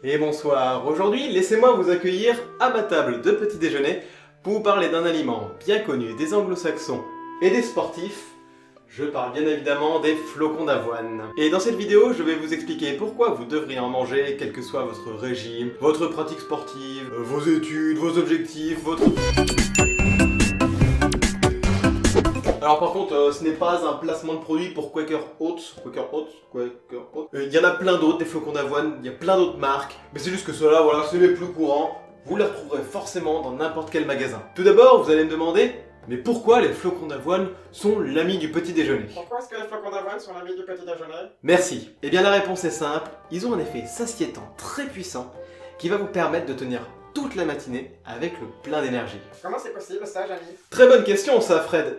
Et bonsoir, aujourd'hui laissez-moi vous accueillir à ma table de petit déjeuner pour vous parler d'un aliment bien connu des anglo-saxons et des sportifs. Je parle bien évidemment des flocons d'avoine. Et dans cette vidéo, je vais vous expliquer pourquoi vous devriez en manger, quel que soit votre régime, votre pratique sportive, vos études, vos objectifs, votre... Alors par contre, ce n'est pas un placement de produit pour Quaker Oats. Il y en a plein d'autres, des flocons d'avoine, il y a plein d'autres marques. Mais c'est juste que ceux-là, voilà, c'est les plus courants. Vous les retrouverez forcément dans n'importe quel magasin. Tout d'abord, vous allez me demander, mais pourquoi les flocons d'avoine sont l'ami du petit déjeuner? Pourquoi est-ce que les flocons d'avoine sont l'ami du petit déjeuner? Merci. Eh bien la réponse est simple, ils ont un effet satiétant très puissant qui va vous permettre de tenir toute la matinée avec le plein d'énergie. Comment c'est possible ça, Jamy? Très bonne question ça, Fred.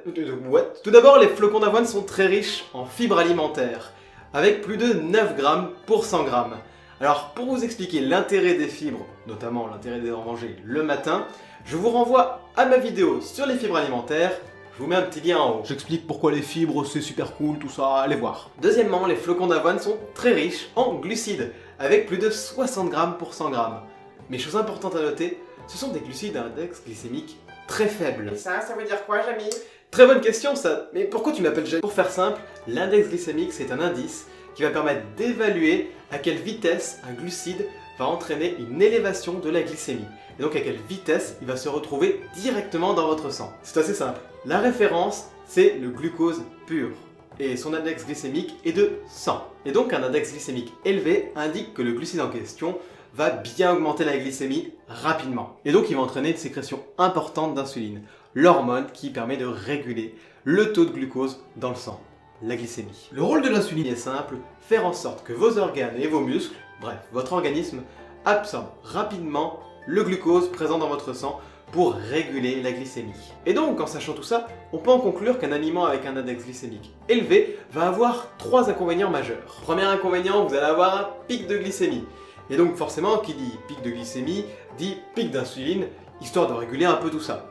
What? Tout d'abord, les flocons d'avoine sont très riches en fibres alimentaires, avec plus de 9 grammes pour 100 grammes. Alors, pour vous expliquer l'intérêt des fibres, notamment l'intérêt d'en manger le matin, je vous renvoie à ma vidéo sur les fibres alimentaires. Je vous mets un petit lien en haut. J'explique pourquoi les fibres c'est super cool, tout ça, allez voir. Deuxièmement, les flocons d'avoine sont très riches en glucides, avec plus de 60 grammes pour 100 grammes. Mais chose importante à noter, ce sont des glucides à index glycémique très faible. Et ça veut dire quoi, Jamy? Très bonne question ça, mais pourquoi tu m'appelles Jamy? Pour faire simple, l'index glycémique c'est un indice qui va permettre d'évaluer à quelle vitesse un glucide va entraîner une élévation de la glycémie. Et donc à quelle vitesse il va se retrouver directement dans votre sang. C'est assez simple. La référence, c'est le glucose pur. Et son index glycémique est de 100. Et donc un index glycémique élevé indique que le glucide en question va bien augmenter la glycémie rapidement. Et donc il va entraîner une sécrétion importante d'insuline, l'hormone qui permet de réguler le taux de glucose dans le sang, la glycémie. Le rôle de l'insuline est simple, faire en sorte que vos organes et vos muscles, bref, votre organisme, absorbe rapidement le glucose présent dans votre sang pour réguler la glycémie. Et donc, en sachant tout ça, on peut en conclure qu'un aliment avec un index glycémique élevé va avoir 3 inconvénients majeurs. Premier inconvénient, vous allez avoir un pic de glycémie. Et donc forcément, qui dit pic de glycémie, dit pic d'insuline, histoire de réguler un peu tout ça.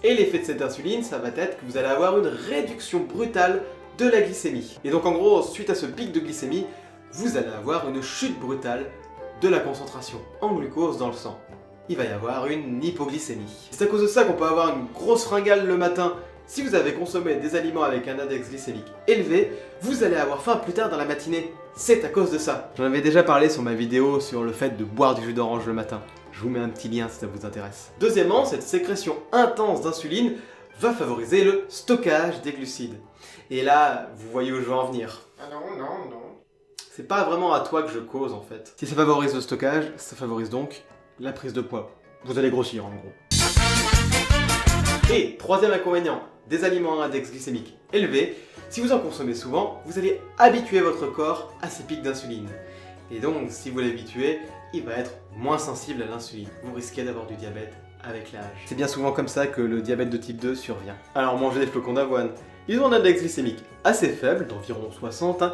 Et l'effet de cette insuline, ça va être que vous allez avoir une réduction brutale de la glycémie. Et donc en gros, suite à ce pic de glycémie, vous allez avoir une chute brutale de la concentration en glucose dans le sang. Il va y avoir une hypoglycémie. C'est à cause de ça qu'on peut avoir une grosse fringale le matin. Si vous avez consommé des aliments avec un index glycémique élevé, vous allez avoir faim plus tard dans la matinée. C'est à cause de ça. J'en avais déjà parlé sur ma vidéo sur le fait de boire du jus d'orange le matin. Je vous mets un petit lien si ça vous intéresse. Deuxièmement, cette sécrétion intense d'insuline va favoriser le stockage des glucides. Et là, vous voyez où je veux en venir. Ah non. C'est pas vraiment à toi que je cause en fait. Si ça favorise le stockage, ça favorise donc la prise de poids. Vous allez grossir en gros. Et troisième inconvénient, des aliments à index glycémique élevé, si vous en consommez souvent, vous allez habituer votre corps à ces pics d'insuline. Et donc, si vous l'habituez, il va être moins sensible à l'insuline. Vous risquez d'avoir du diabète avec l'âge. C'est bien souvent comme ça que le diabète de type 2 survient. Alors mangez des flocons d'avoine. Ils ont un index glycémique assez faible, d'environ 60,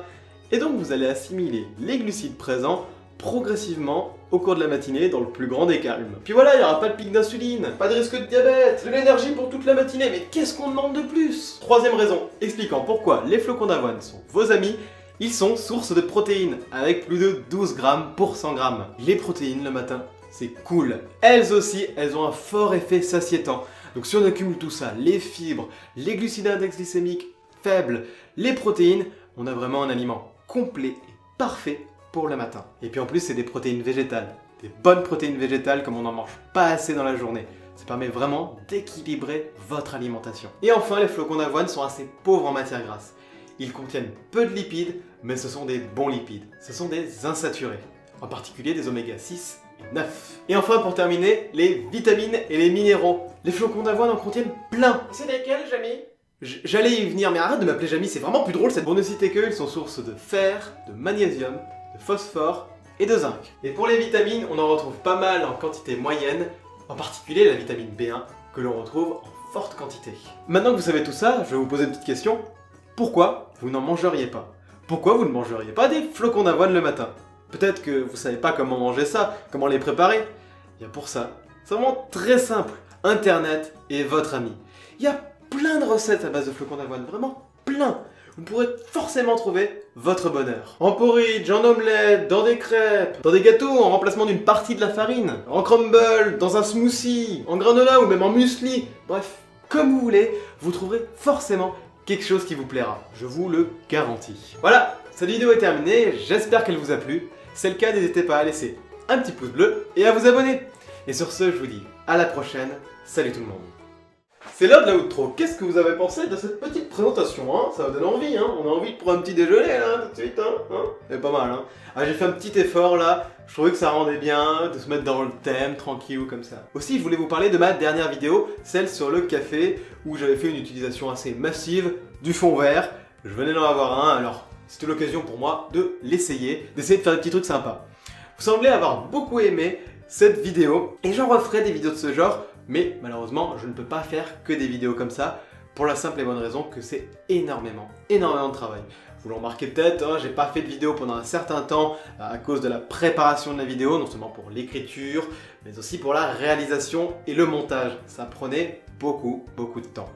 et donc vous allez assimiler les glucides présents progressivement au cours de la matinée dans le plus grand des calmes. Puis voilà, il n'y aura pas de pic d'insuline, pas de risque de diabète, de l'énergie pour toute la matinée, mais qu'est-ce qu'on demande de plus? Troisième raison, expliquant pourquoi les flocons d'avoine sont vos amis, ils sont source de protéines, avec plus de 12 grammes pour 100 grammes. Les protéines le matin, c'est cool. Elles aussi, elles ont un fort effet satiétant. Donc si on accumule tout ça, les fibres, les glucides à index glycémique faibles, les protéines, on a vraiment un aliment complet et parfait pour le matin. Et puis en plus, c'est des protéines végétales. Des bonnes protéines végétales comme on n'en mange pas assez dans la journée. Ça permet vraiment d'équilibrer votre alimentation. Et enfin, les flocons d'avoine sont assez pauvres en matières grasses. Ils contiennent peu de lipides, mais ce sont des bons lipides. Ce sont des insaturés, en particulier des oméga 6 et 9. Et enfin, pour terminer, les vitamines et les minéraux. Les flocons d'avoine en contiennent plein. C'est lesquels, Jamy? J'allais y venir, mais arrête de m'appeler Jamy, c'est vraiment plus drôle cette... Pour ne citer que, ils sont sources de fer, de magnésium, de phosphore et de zinc. Et pour les vitamines, on en retrouve pas mal en quantité moyenne, en particulier la vitamine B1, que l'on retrouve en forte quantité. Maintenant que vous savez tout ça, je vais vous poser une petite question. Pourquoi vous n'en mangeriez pas? Pourquoi vous ne mangeriez pas des flocons d'avoine le matin? Peut-être que vous savez pas comment manger ça, comment les préparer. Il y a pour ça, c'est vraiment très simple. Internet est votre ami. Il y a plein de recettes à base de flocons d'avoine, vraiment plein. Vous pourrez forcément trouver votre bonheur. En porridge, en omelette, dans des crêpes, dans des gâteaux, en remplacement d'une partie de la farine, en crumble, dans un smoothie, en granola ou même en muesli. Bref, comme vous voulez, vous trouverez forcément quelque chose qui vous plaira. Je vous le garantis. Voilà, cette vidéo est terminée, j'espère qu'elle vous a plu. Si c'est le cas, n'hésitez pas à laisser un petit pouce bleu et à vous abonner. Et sur ce, je vous dis à la prochaine. Salut tout le monde. C'est l'heure de la outro. Qu'est-ce que vous avez pensé de cette petite présentation, hein? Ça vous donne envie, hein? On a envie de prendre un petit déjeuner là, tout de suite, hein? C'est pas mal, hein? Ah, j'ai fait un petit effort là. Je trouvais que ça rendait bien de se mettre dans le thème, tranquille comme ça. Aussi, je voulais vous parler de ma dernière vidéo, celle sur le café, où j'avais fait une utilisation assez massive du fond vert. Je venais d'en avoir un, alors c'était l'occasion pour moi de l'essayer, d'essayer de faire des petits trucs sympas. Vous semblez avoir beaucoup aimé cette vidéo, et j'en referai des vidéos de ce genre, mais malheureusement, je ne peux pas faire que des vidéos comme ça, pour la simple et bonne raison que c'est énormément de travail. Vous le remarquez peut-être, hein, j'ai pas fait de vidéo pendant un certain temps à cause de la préparation de la vidéo, non seulement pour l'écriture, mais aussi pour la réalisation et le montage. Ça prenait beaucoup de temps.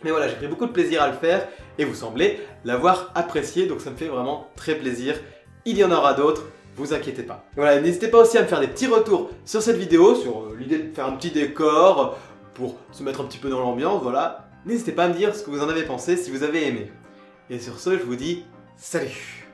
Mais voilà, j'ai pris beaucoup de plaisir à le faire et vous semblez l'avoir apprécié, donc ça me fait vraiment très plaisir. Il y en aura d'autres, vous inquiétez pas. Voilà, n'hésitez pas aussi à me faire des petits retours sur cette vidéo, sur l'idée de faire un petit décor pour se mettre un petit peu dans l'ambiance, voilà. N'hésitez pas à me dire ce que vous en avez pensé, si vous avez aimé. Et sur ce, je vous dis salut!